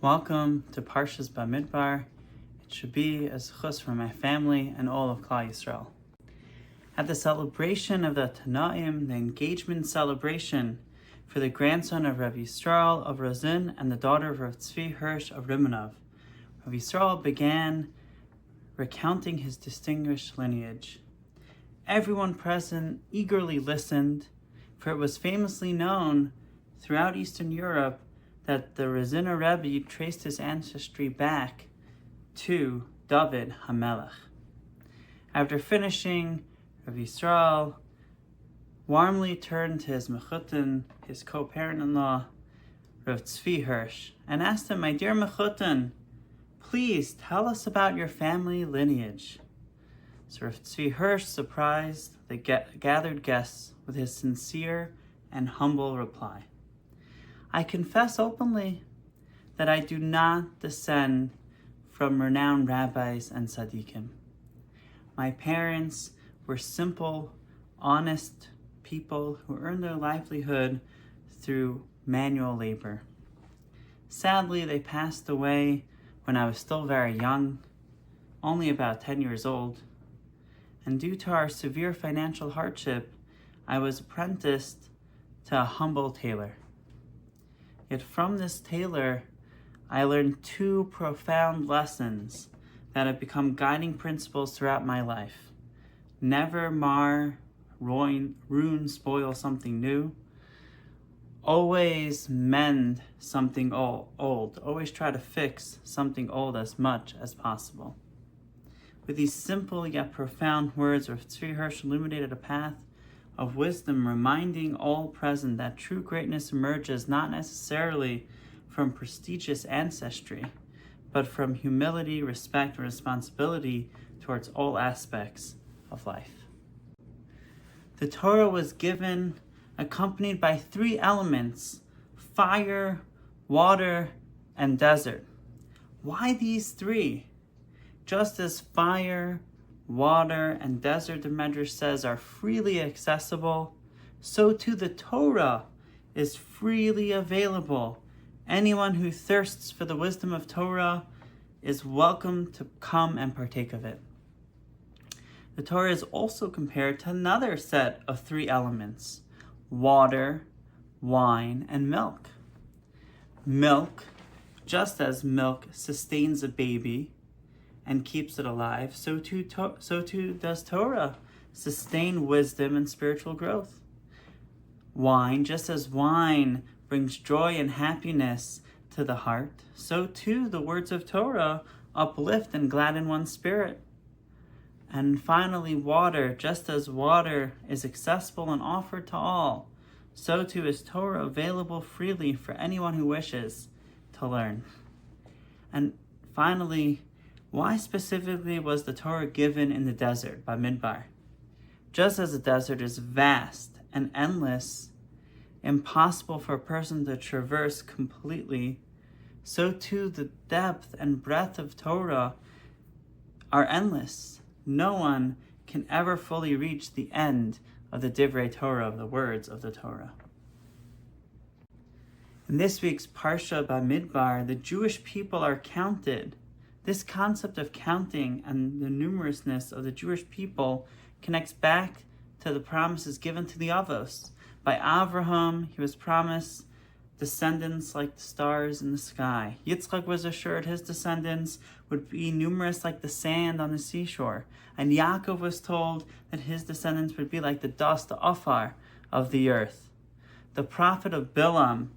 Welcome to Parshas Bamidbar. It should be a zechus for my family and all of Klal Yisrael. At the celebration of the Tanaim, the engagement celebration for the grandson of Rav Yisrael of Rozin and the daughter of Rav Tzvi Hirsh of Riminov, Rav Yisrael began recounting his distinguished lineage. Everyone present eagerly listened, for it was famously known throughout Eastern Europe that the Roziner Rebbe traced his ancestry back to David HaMelech. After finishing, Rav Yisrael warmly turned to his mechutin, his co-parent-in-law, Rav Tzvi Hirsh, and asked him, "My dear mechutin, please tell us about your family lineage." So Rav Tzvi Hirsh surprised the gathered guests with his sincere and humble reply. "I confess openly that I do not descend from renowned rabbis and tzaddikim. My parents were simple, honest people who earned their livelihood through manual labor. Sadly, they passed away when I was still very young, only about 10 years old, and due to our severe financial hardship, I was apprenticed to a humble tailor. Yet from this tailor, I learned two profound lessons that have become guiding principles throughout my life. Never mar, ruin, spoil something new. Always mend something old. Always try to fix something old as much as possible." With these simple yet profound words, Rav Tzvi Hirsh illuminated a path of wisdom, reminding all present that true greatness emerges not necessarily from prestigious ancestry, but from humility, respect, and responsibility towards all aspects of life. The Torah was given accompanied by three elements: fire, water, and desert. Why these three? Just as fire, water, and desert, the Medrash says, are freely accessible, so too the Torah is freely available. Anyone who thirsts for the wisdom of Torah is welcome to come and partake of it. The Torah is also compared to another set of three elements: water, wine, and milk. Milk, just as milk sustains a baby and keeps it alive, so too does Torah sustain wisdom and spiritual growth. Wine, just as wine brings joy and happiness to the heart, so too the words of Torah uplift and gladden one's spirit. And finally, water, just as water is accessible and offered to all, so too is Torah available freely for anyone who wishes to learn. And finally, why specifically was the Torah given in the desert, Bamidbar? Just as the desert is vast and endless, impossible for a person to traverse completely, so too the depth and breadth of Torah are endless. No one can ever fully reach the end of the Divrei Torah, of the words of the Torah. In this week's Parsha Bamidbar, the Jewish people are counted. This concept of counting and the numerousness of the Jewish people connects back to the promises given to the Avos. By Avraham, he was promised descendants like the stars in the sky. Yitzchak was assured his descendants would be numerous like the sand on the seashore. And Yaakov was told that his descendants would be like the dust, the afar of the earth. The prophet of Bilam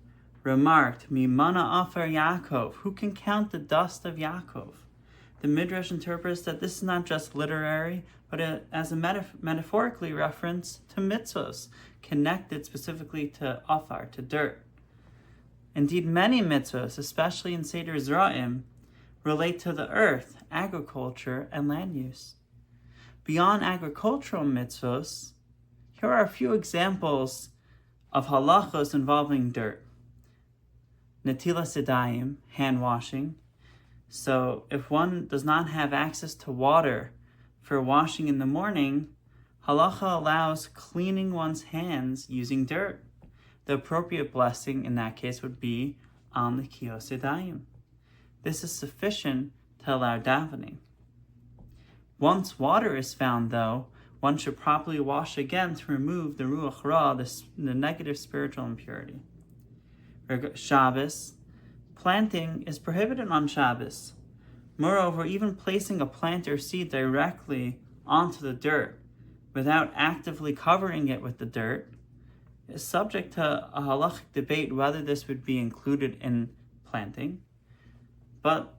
remarked, "Mimana afar Yaakov," who can count the dust of Yaakov? The Midrash interprets that this is not just literary, but as a metaphorically reference to mitzvos, connected specifically to afar, to dirt. Indeed, many mitzvos, especially in Seder Zra'im, relate to the earth, agriculture, and land use. Beyond agricultural mitzvos, here are a few examples of halachos involving dirt. Netilas Yadayim, hand washing. So if one does not have access to water for washing in the morning, halacha allows cleaning one's hands using dirt. The appropriate blessing in that case would be on the Netilas Yadayim. This is sufficient to allow davening. Once water is found, though, one should properly wash again to remove the ruach ra, the negative spiritual impurity. Shabbos. Planting is prohibited on Shabbos. Moreover, even placing a plant or seed directly onto the dirt without actively covering it with the dirt is subject to a halachic debate whether this would be included in planting. But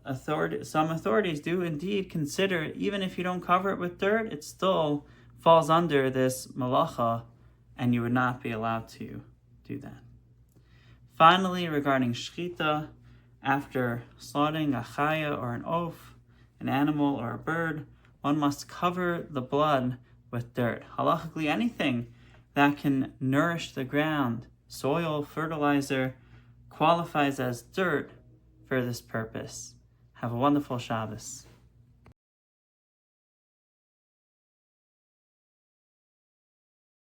some authorities do indeed consider, even if you don't cover it with dirt, it still falls under this malacha, and you would not be allowed to do that. Finally, regarding Shechitah, after slaughtering a chaya or an oaf, an animal or a bird, one must cover the blood with dirt. Halachically, anything that can nourish the ground, soil, fertilizer, qualifies as dirt for this purpose. Have a wonderful Shabbos.